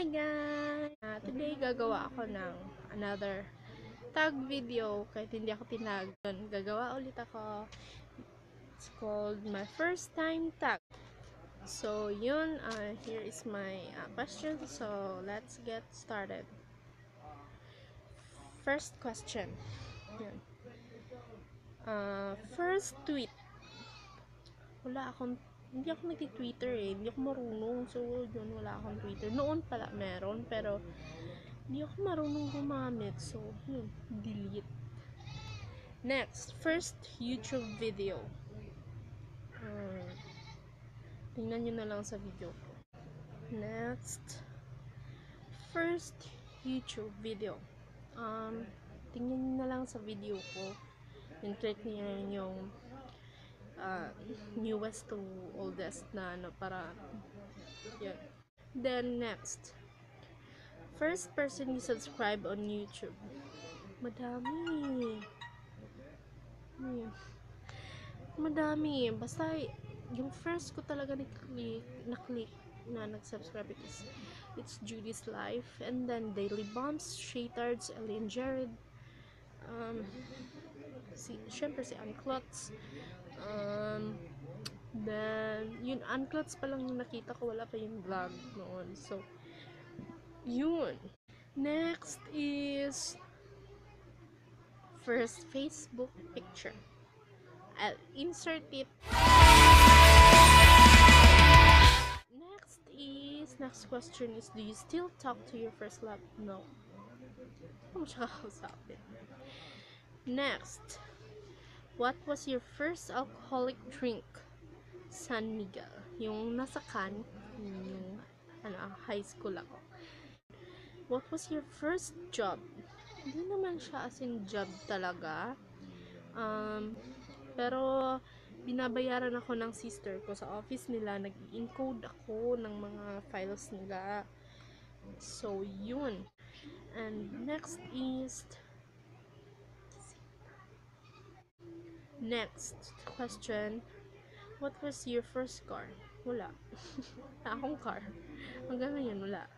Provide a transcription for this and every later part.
Hi guys! Today gagawa ako ng another tag video kahit hindi ako tinag. Gagawa ulit ako. It's called my first time tag. So yun, here is my question. So let's get started. First question. Yun. First tweet. Hindi ako nagti-Twitter hindi ako marunong. So yun, wala akong Twitter. Noon pala meron, pero hindi ako marunong gumamit. So yun, delete. Next, first YouTube video. Tingnan nyo na lang sa video ko. Next, first YouTube video. Tingnan nyo na lang sa video ko. Yung click nyo yung newest to oldest na para yun. Then next, first person you subscribe on YouTube. Madami. Basta yung first ko talaga na-click na nag-subscribe is It's Judy's Life, and then Daily Bombs, Shaytards, Ellen Jared, syempre si Unclots, then yun, Unclots pa lang yung nakita ko, wala pa yung vlog noon. So yun. Next is first Facebook picture. I'll insert it. Next question is, do you still talk to your first love? No. Hindi mo siya kakausapin. Next, what was your first alcoholic drink? San Miguel. Yung nasa can, yung high school ako. What was your first job? Hindi naman siya as in job talaga. Pero binabayaran ako ng sister ko sa office nila. Nag-encode ako ng mga files nila. So yun. And next question, what was your first car? Wala. Akong car. Hanggang ngayon, wala.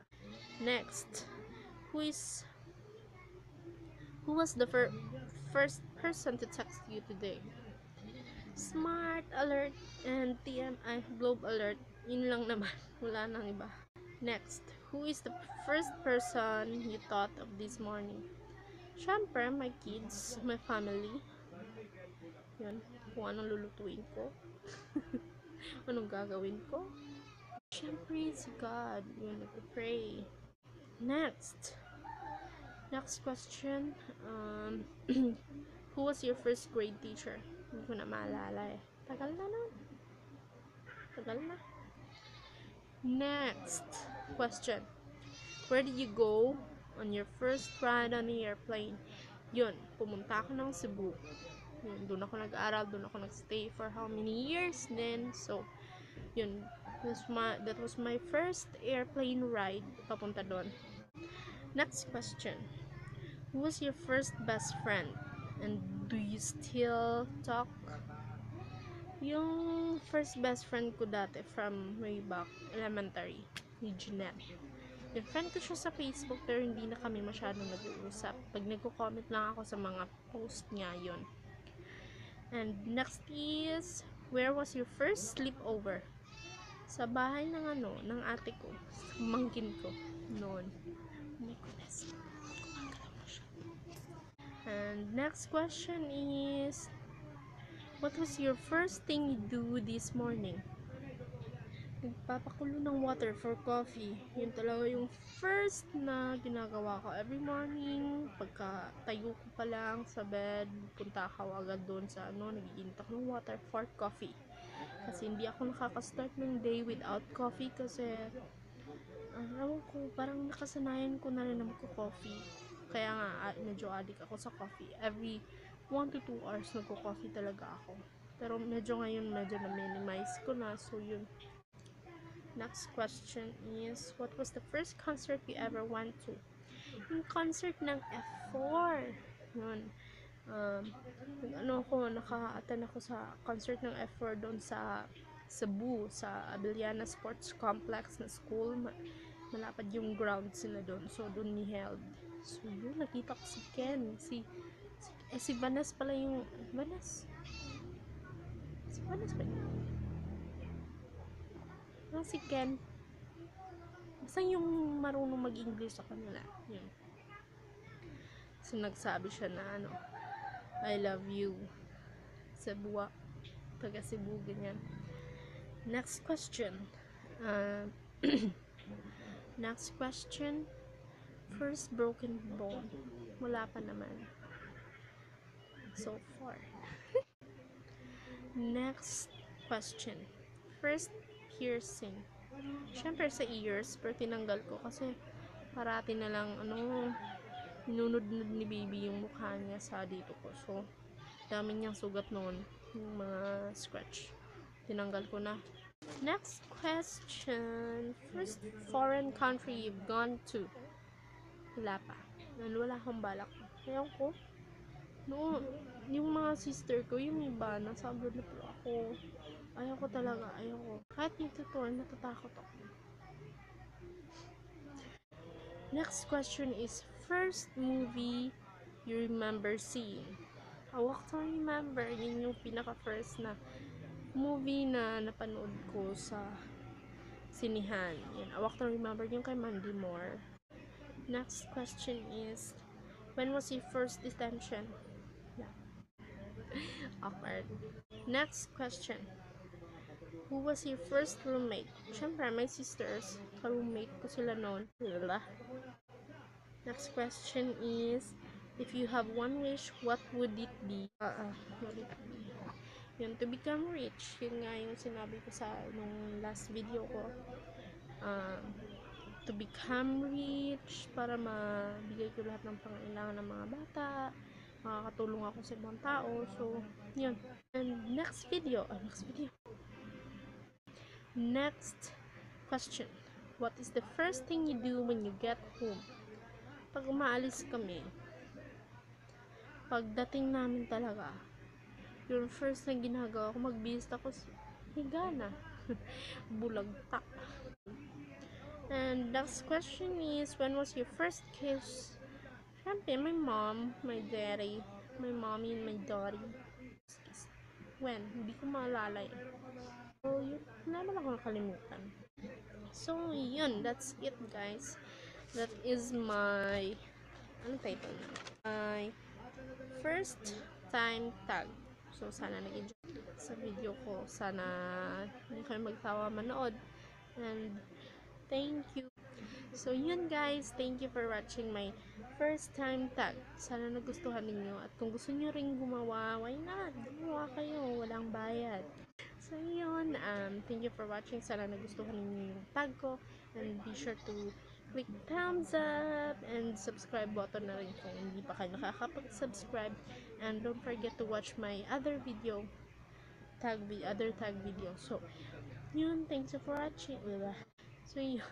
Next, who was the first person to text you today? Smart Alert and TMI Globe Alert. Yun lang naman. Wala nang iba. Next, who is the first person you thought of this morning? Syempre, my kids, my family. Yun, kung anong lulutuin ko. Anong gagawin ko. Syempre, si God. Yun, nag-pray. Next question. Who was your first grade teacher? Hindi ko na maalala eh. Tagal na. Next question. Where did you go on your first ride on the airplane? Yun, pumunta ako ng Cebu. Yun, doon ako nag-aaral, doon ako nag-stay for how many years then. So, yun, that was my first airplane ride papunta doon. Next question. Who was your first best friend? And do you still talk? Yung first best friend ko dati from way back elementary, ni Jeanette. Yung friend ko siya sa Facebook pero hindi na kami masyadong nag-uusap. Pag nagko-comment lang ako sa mga post niya, yun. And next is, where was your first sleepover? Sa bahay ng ate ko, sa pamangkin ko noon. Oh my goodness. And next question is, what was your first thing you do this morning? Nagpapakulo ng water for coffee. Yun talaga yung first na ginagawa ko every morning. Pagka tayo ko pa lang sa bed, punta ako agad doon sa nag-iinit ako ng water for coffee. Kasi hindi ako nakaka-start ng day without coffee kasi ewan ko, parang nakasanayan ko na rin na magko-coffee. Kaya nga, medyo addict ako sa coffee. Every 1 to 2 hours nagko-coffee talaga ako. Pero ngayon medyo na-minimize ko na. So yun. Next question is, what was the first concert you ever went to? Yung concert ng F4. Yun. Naka-attend ako sa concert ng F4 doon sa Cebu, sa Abiliana Sports Complex na school. malapad yung ground sila doon. So, doon ni held. So, yun, nakita ko si Ken. Si Vanas pala yung, Vanas? Si Vanas ba yun? Si Ken. Basta yung marunong mag-English sa kanila. Yun. So, nagsabi siya na, I love you. Cebu, taga Cebu, ganyan. Next question. Next question. First broken bone. Wala pa naman. So far. Next question. First piercing. Siyempre sa ears, pero tinanggal ko kasi parati na lang, ninunod-nod ni baby yung mukha niya sa dito ko. So, dami niyang sugat noon. Yung mga scratch. Tinanggal ko na. Next question. First foreign country you've gone to. Wala pa. Wala akong balak. Ayaw ko. No, yung mga sister ko, yung iba, nasa abroad na po ako. Ayaw ko talaga. Ayaw ko. Kahit yung tutor, natatakot ako. Next question is, first movie you remember seeing? I can remember, yun yung pinaka-first na movie na napanood ko sa sinihan. Yun, I can remember yung kay Mandy Moore. Next question is, when was your first detention? Yeah. Awkward. Next question. Who was your first roommate? Siyempre, my sisters. Ka-roommate ko sila noon. Next question is, if you have one wish, what would it be? What it be? Yun, to become rich. Yun nga yung sinabi ko sa nung last video ko. To become rich para mabigay ko lahat ng pangailangan ng mga bata, makakatulong ako sa ibang tao. So, yun. And next video. Next question. What is the first thing you do when you get home? Pag umaalis kami, pagdating namin talaga, yung first na ginagawa ko, magbihis ako, higa na. Bulagtak. And next question is, when was your first kiss? Siyempre, my mom, my daddy, my mommy, and my daddy. When? Hindi ko maalala eh. So, yun. Wala naman ako nakalimutan. So, yun. That's it, guys. That is my, anong title na? My first time tag. So, sana nag-enjoy sa video ko. Sana hindi kayo magtawa manood. And, thank you. So, yun guys. Thank you for watching my first time tag. Sana nagustuhan ninyo. At kung gusto nyo ring gumawa, why not? Gumawa kayo. Walang bayad. So, yun. Thank you for watching. Sana nagustuhan ninyo yung tag ko. And be sure to click thumbs up and subscribe button na rin kung hindi pa kayo nakakapag-subscribe. And don't forget to watch my other video. Other tag video. So, yun. Thanks for watching. So, yun.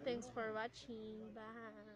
Thanks for watching. Bye.